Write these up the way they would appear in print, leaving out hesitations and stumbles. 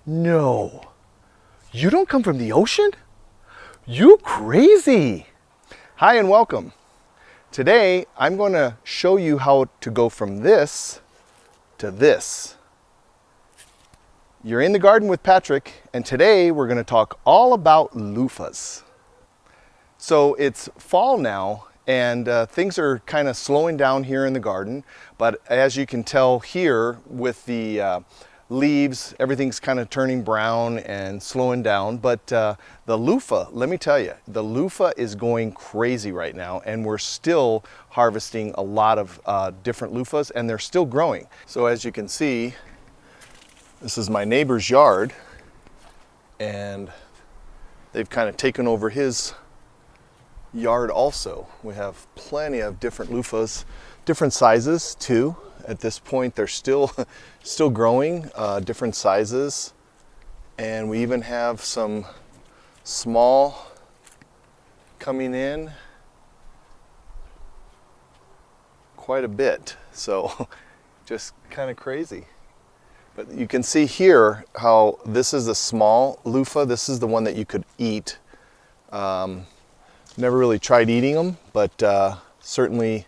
No, you don't come from the ocean? You crazy. Hi and welcome. Today I'm going to show you how to go from this to this. You're in the garden with Patrick, and today we're going to talk all about loofahs. So it's fall now, and things are kind of slowing down here in the garden, but as you can tell here with the leaves, everything's kind of turning brown and slowing down. But the loofah, let me tell you, the loofah is going crazy right now, and we're still harvesting a lot of different loofahs, and they're still growing. So as you can see, this is my neighbor's yard, and they've kind of taken over his yard also. We have plenty of different loofahs, different sizes too. At this point they're still growing, different sizes, and we even have some small coming in quite a bit, so just kind of crazy. But you can see here how this is a small loofah. This is the one that you could eat. Never really tried eating them, but certainly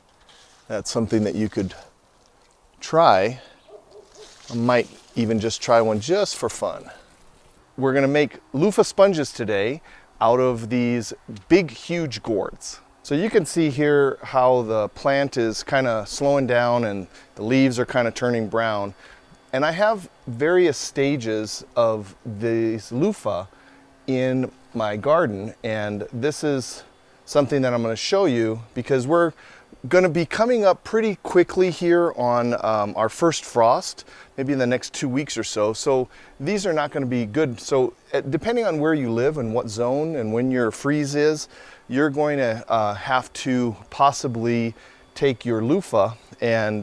that's something that you could try. I might even just try one just for fun. We're gonna make loofah sponges today out of these big, huge gourds. So you can see here how the plant is kind of slowing down and the leaves are kind of turning brown. And I have various stages of these loofah in my garden, and this is something that I'm going to show you because we're going to be coming up pretty quickly here on our first frost, maybe in the next 2 weeks or so. So these are not going to be good. So depending on where you live and what zone and when your freeze is, you're going to have to possibly take your loofah and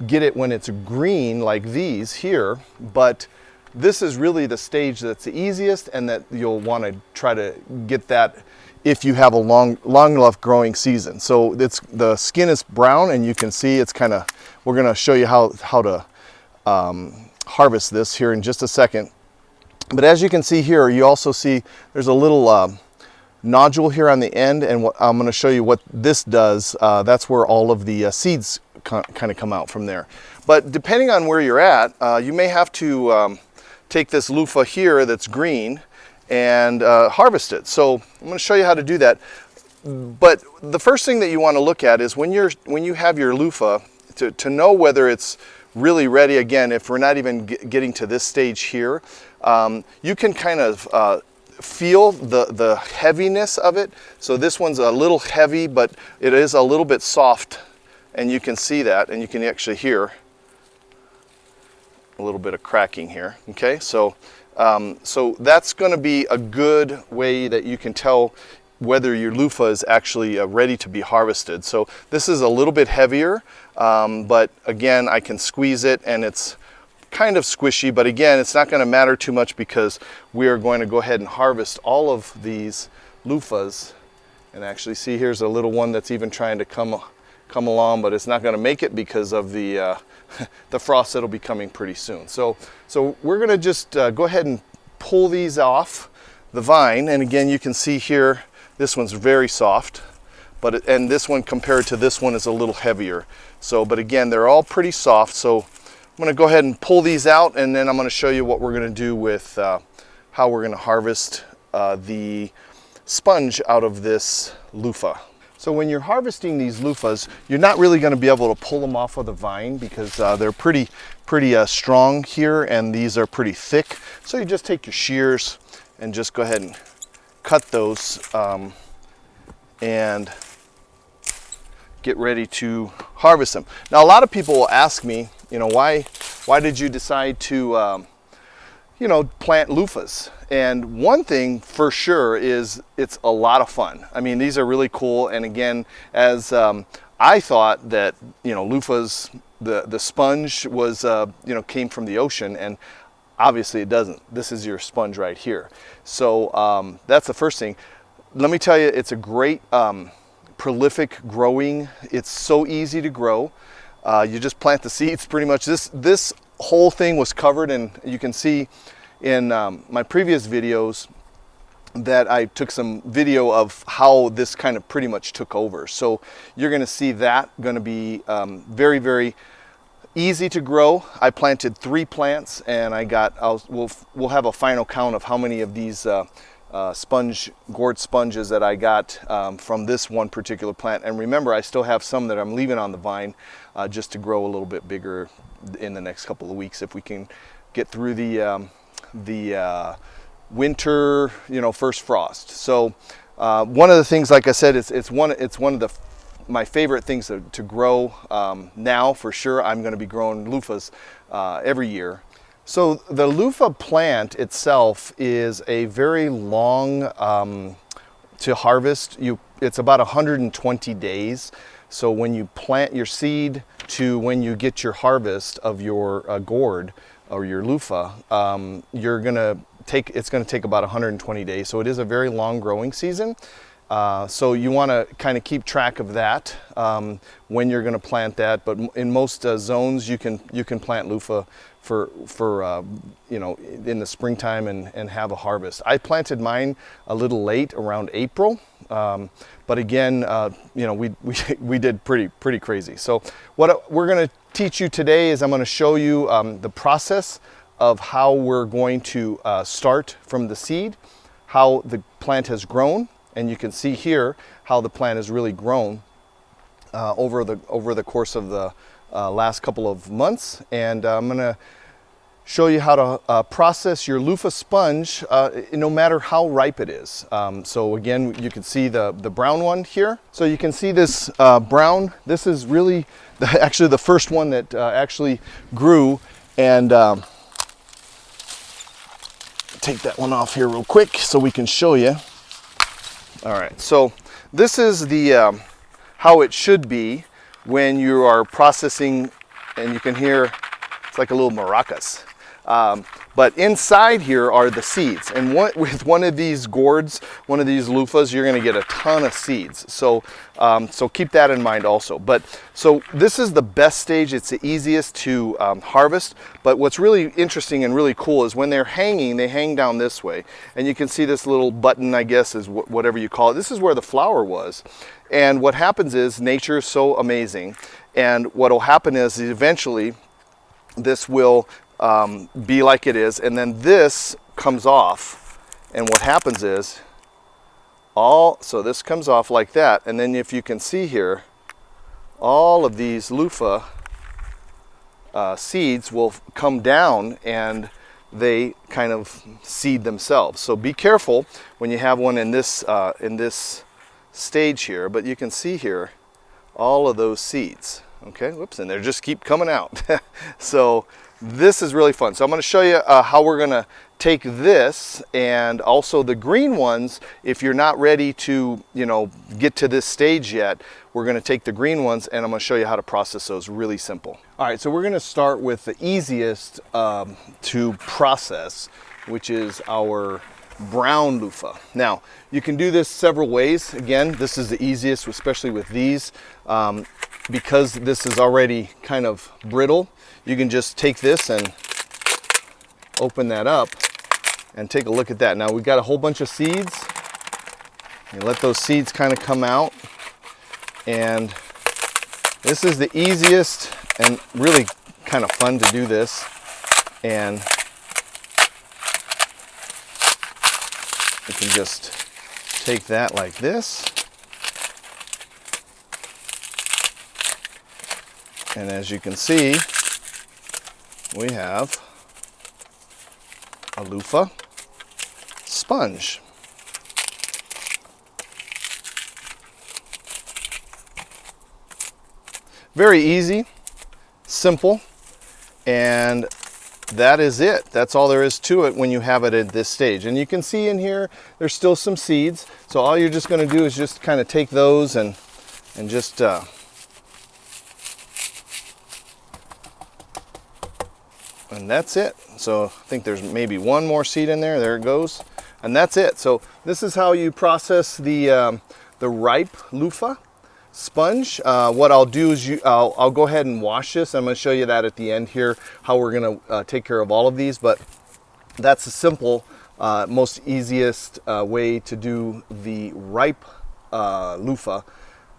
get it when it's green like these here. But this is really the stage that's the easiest, and that you'll want to try to get that if you have a long enough growing season. So the skin is brown, and you can see it's kind of, we're going to show you how to harvest this here in just a second. But as you can see here, you also see there's a little nodule here on the end, and what I'm going to show you what this does. That's where all of the seeds kind of come out from there. But depending on where you're at, you may have to take this loofah here that's green and harvest it. So I'm going to show you how to do that. But the first thing that you want to look at is when you have your loofah, to know whether it's really ready. Again, if we're not even getting to this stage here, you can kind of feel the heaviness of it. So this one's a little heavy, but it is a little bit soft, and you can see that, and you can actually hear a little bit of cracking here. Okay, so that's going to be a good way that you can tell whether your loofah is actually ready to be harvested. So this is a little bit heavier, but again, I can squeeze it, and it's kind of squishy, but again, it's not going to matter too much because we are going to go ahead and harvest all of these loofahs. And actually, see, here's a little one that's even trying to come along, but it's not going to make it because of the the frost that'll be coming pretty soon. So we're going to just go ahead and pull these off the vine. And again, you can see here, this one's very soft, and this one compared to this one is a little heavier. So, but again, they're all pretty soft. So I'm going to go ahead and pull these out, and then I'm going to show you what we're going to do with how we're going to harvest the sponge out of this loofah. So when you're harvesting these loofahs, you're not really going to be able to pull them off of the vine because they're pretty strong here, and these are pretty thick. So you just take your shears and just go ahead and cut those and get ready to harvest them. Now, a lot of people will ask me, why did you decide to plant loofahs? And one thing for sure is it's a lot of fun. I mean, these are really cool. And again, as I thought that, loofahs, the sponge was, came from the ocean, and obviously it doesn't. This is your sponge right here. So that's the first thing. Let me tell you, it's a great prolific growing. It's so easy to grow. You just plant the seeds pretty much. This whole thing was covered, and you can see in my previous videos that I took some video of how this kind of pretty much took over. So you're going to see that going to be very, very easy to grow. I planted 3 plants, and we'll have a final count of how many of these gourd sponges that I got from this one particular plant. And remember, I still have some that I'm leaving on the vine just to grow a little bit bigger in the next couple of weeks if we can get through the winter, first frost. So one of the things, like I said, it's one of my favorite things to grow now. For sure, I'm going to be growing loofahs every year. So the loofah plant itself is a very long to harvest. It's about 120 days. So when you plant your seed to when you get your harvest of your gourd or your loofah, it's going to take about 120 days. So it is a very long growing season. So you want to kind of keep track of that when you're going to plant that. But in most zones, you can plant loofah for in the springtime and have a harvest. I planted mine a little late, around April. But again, we did pretty crazy. So what we're going to teach you today is I'm going to show you the process of how we're going to start from the seed, how the plant has grown, and you can see here how the plant has really grown over the course of the last couple of months. And I'm going to show you how to process your loofah sponge no matter how ripe it is. So again, you can see the brown one here. So you can see this brown. This is really actually the first one that actually grew. And take that one off here real quick so we can show you. All right, so this is the how it should be when you are processing, and you can hear it's like a little maracas. But inside here are the seeds, and with one of these gourds, one of these loofahs, you're going to get a ton of seeds. So so keep that in mind also. But so this is the best stage. It's the easiest to harvest. But what's really interesting and really cool is when they're hanging, they hang down this way, and you can see this little button, I guess, is whatever you call it. This is where the flower was. And what happens is nature is so amazing, and what will happen is eventually this will be like it is, and then this comes off, and what happens is so this comes off like that, and then if you can see here, all of these loofah seeds will come down and they kind of seed themselves. So be careful when you have one in this stage here, but you can see here all of those seeds. Okay, whoops, and they just keep coming out. So this is really fun. So I'm going to show you how we're going to take this, and also the green ones. If you're not ready to, get to this stage yet, we're going to take the green ones, and I'm going to show you how to process those. Really simple. All right, so we're going to start with the easiest to process, which is our brown loofah. Now, you can do this several ways. Again, this is the easiest, especially with these. Because this is already kind of brittle, you can just take this and open that up and take a look at that. Now we've got a whole bunch of seeds. You let those seeds kind of come out, and this is the easiest and really kind of fun to do this. And you can just take that like this. And as you can see, we have a loofah sponge. Very easy, simple, and that is it. That's all there is to it when you have it at this stage. And you can see in here, there's still some seeds. So all you're just going to do is just kind of take those and just and that's it. So I think there's maybe one more seed in there. There it goes. And that's it. So this is how you process the ripe loofah sponge. What I'll do is I'll go ahead and wash this. I'm going to show you that at the end here, how we're going to take care of all of these. But that's the simple, most easiest way to do the ripe loofah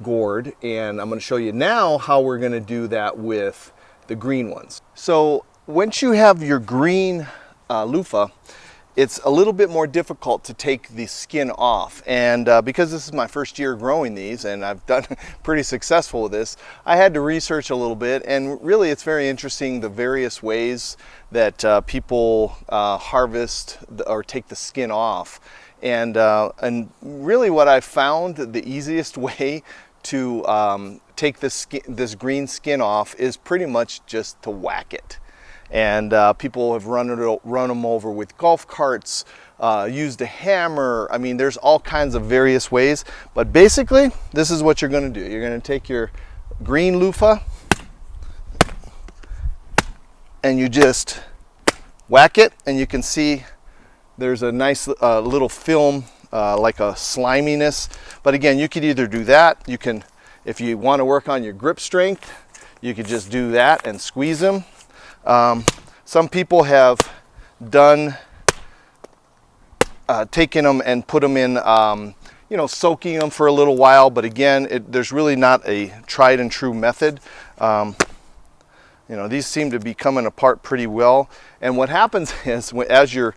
gourd. And I'm going to show you now how we're going to do that with the green ones. So once you have your green loofah, it's a little bit more difficult to take the skin off. And because this is my first year growing these and I've done pretty successful with this, I had to research a little bit, and really it's very interesting the various ways that people harvest or take the skin off. And really what I found the easiest way to take this green skin off is pretty much just to whack it. And people have run them over with golf carts, used a hammer. I mean, there's all kinds of various ways, but basically this is what you're going to do. You're going to take your green loofah and you just whack it, and you can see there's a nice little film, like a sliminess. But again, you could either do that, you can, if you want to work on your grip strength, you could just do that and squeeze them. Some people have done taken them and put them in, you know, soaking them for a little while, but again, there's really not a tried and true method. You know, these seem to be coming apart pretty well. And what happens is, as you're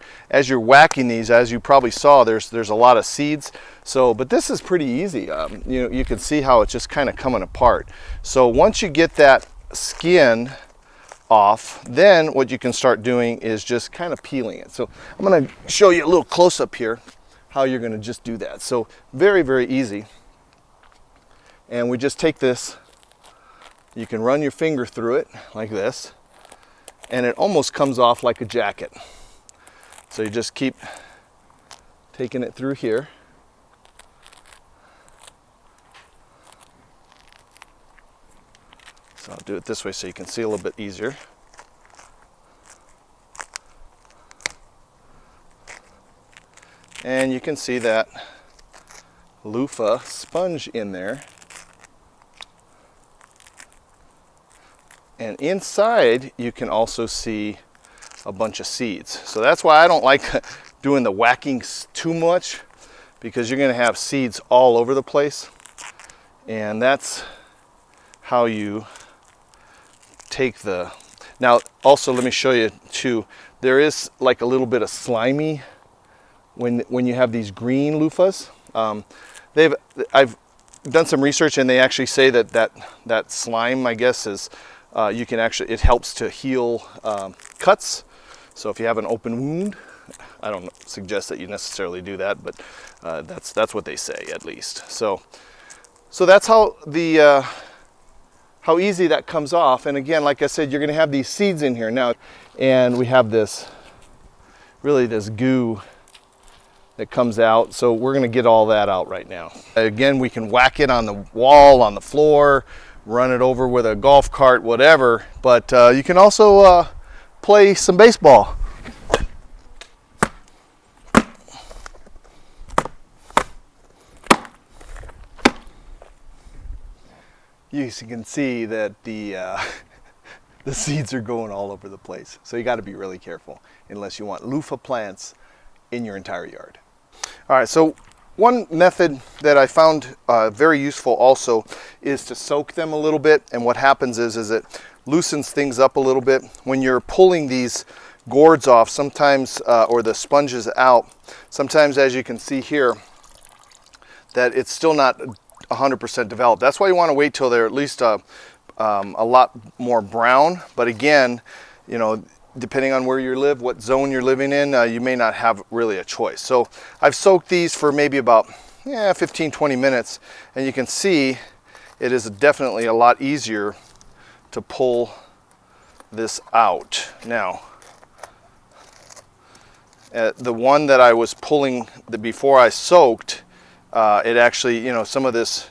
whacking these, as you probably saw, there's a lot of seeds. So, but this is pretty easy. You know, you can see how it's just kind of coming apart. So once you get that skin off, then what you can start doing is just kind of peeling it. So I'm going to show you a little close up here how you're going to just do that. So very, very easy. And we just take this, you can run your finger through it like this, and it almost comes off like a jacket. So you just keep taking it through here. So I'll do it this way so you can see a little bit easier. And you can see that loofah sponge in there. And inside you can also see a bunch of seeds. So that's why I don't like doing the whacking too much, because you're going to have seeds all over the place. And that's how you take the, now also let me show you too, there is like a little bit of slimy when you have these green loofahs. I've done some research, and they actually say that slime, I guess, is you can actually, it helps to heal cuts. So if you have an open wound, I don't suggest that you necessarily do that, but that's what they say, at least. So that's how the how easy that comes off. And again, like I said, you're going to have these seeds in here now, and we have this goo that comes out. So we're going to get all that out right now. Again, we can whack it on the wall, on the floor, run it over with a golf cart, whatever. But you can also play some baseball. You can see that the seeds are going all over the place. So you got to be really careful unless you want loofah plants in your entire yard. All right, so one method that I found very useful also is to soak them a little bit. And what happens is it loosens things up a little bit. When you're pulling these gourds off, sometimes, or the sponges out, sometimes, as you can see here, that it's still not 100% developed. That's why you want to wait till they're at least a lot more brown. But again, you know, depending on where you live, what zone you're living in, you may not have really a choice. So I've soaked these for maybe about 15-20 minutes, and you can see it is definitely a lot easier to pull this out. Now, the one that I was pulling before I soaked, it actually, you know, some of this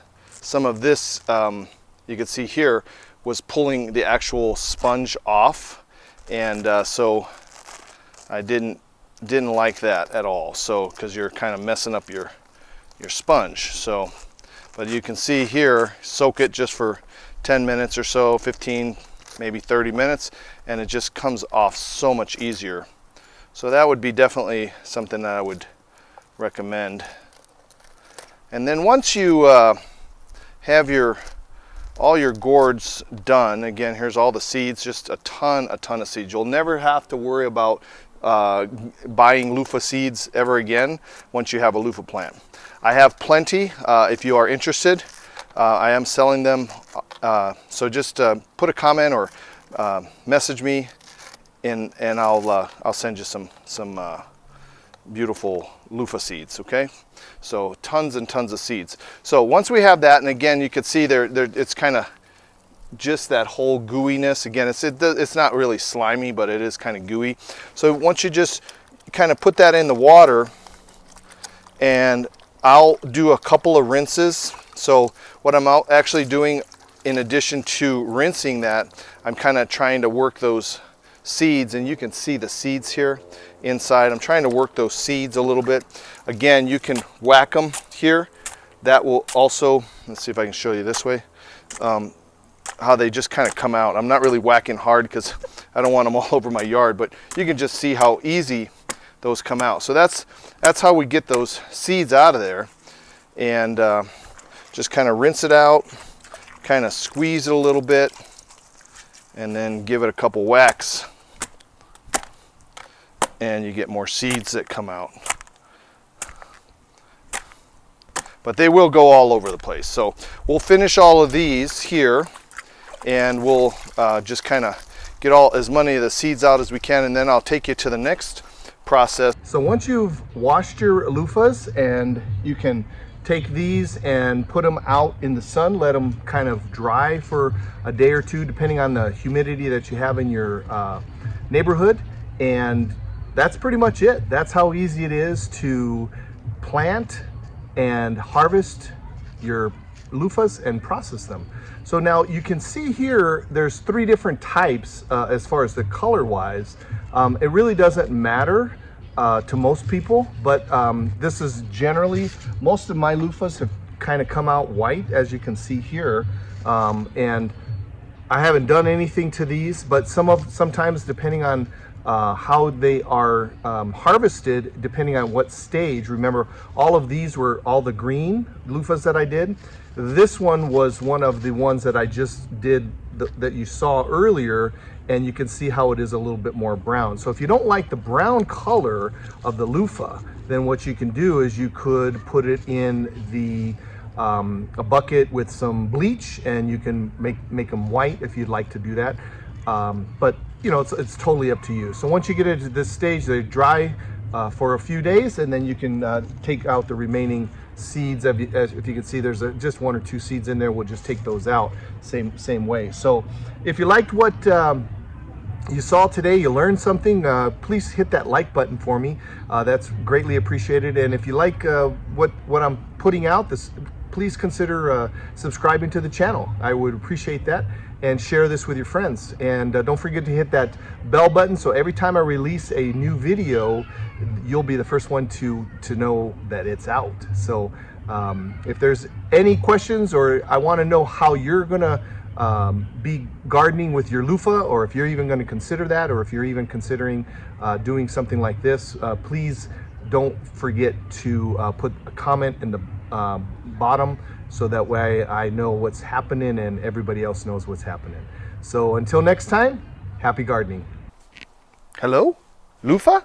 you can see here was pulling the actual sponge off, and so I didn't like that at all. So because you're kind of messing up your sponge. So, but you can see here, soak it just for 10 minutes or so, 15, maybe 30 minutes, and it just comes off so much easier So that would be definitely something that I would recommend. And then once you have all your gourds done, again, here's all the seeds, just a ton of seeds. You'll never have to worry about buying loofah seeds ever again once you have a loofah plant. I have plenty if you are interested. I am selling them, so just put a comment or message me, and I'll send you some beautiful loofah seeds. Okay, so tons and tons of seeds. So once we have that, and again, you can see there it's kind of just that whole gooiness. Again, it's not really slimy, but it is kind of gooey. So once you just kind of put that in the water, and I'll do a couple of rinses. So what I'm actually doing, in addition to rinsing that, I'm kind of trying to work those seeds, and you can see the seeds here inside. I'm trying to work those seeds a little bit. Again, you can whack them here. That will also, let's see if I can show you this way, how they just kind of come out. I'm not really whacking hard because I don't want them all over my yard, but you can just see how easy those come out. So that's how we get those seeds out of there. And just kind of rinse it out, kind of squeeze it a little bit, and then give it a couple whacks, and you get more seeds that come out. But they will go all over the place. So we'll finish all of these here, and we'll just kind of get as many of the seeds out as we can, and then I'll take you to the next process. So once you've washed your loofahs, and you can take these and put them out in the sun, let them kind of dry for a day or two, depending on the humidity that you have in your neighborhood. And that's pretty much it. That's how easy it is to plant and harvest your loofahs and process them. So now you can see here, there's 3 different types as far as the color wise. It really doesn't matter to most people, but this is generally, most of my loofahs have kind of come out white, as you can see here. And I haven't done anything to these, but sometimes depending on how they are harvested, depending on what stage. Remember, all of these were all the green loofahs that I did. This one was one of the ones that I just did that you saw earlier, and you can see how it is a little bit more brown. So if you don't like the brown color of the loofah, then what you can do is you could put it in a bucket with some bleach, and you can make them white if you'd like to do that. But you know, it's totally up to you. So once you get into this stage, they dry for a few days, and then you can take out the remaining seeds. If you can see, there's just 1 or 2 seeds in there. We'll just take those out same way. So if you liked what you saw today, you learned something, please hit that like button for me. That's greatly appreciated. And if you like what I'm putting out, please consider subscribing to the channel. I would appreciate that. And share this with your friends. And don't forget to hit that bell button, so every time I release a new video, you'll be the first one to know that it's out. So if there's any questions, or I want to know how you're gonna be gardening with your loofah, or if you're even going to consider that, or if you're even considering doing something like this, please don't forget to put a comment in the bottom, so that way I know what's happening and everybody else knows what's happening. So until next time, happy gardening. Hello, loofah?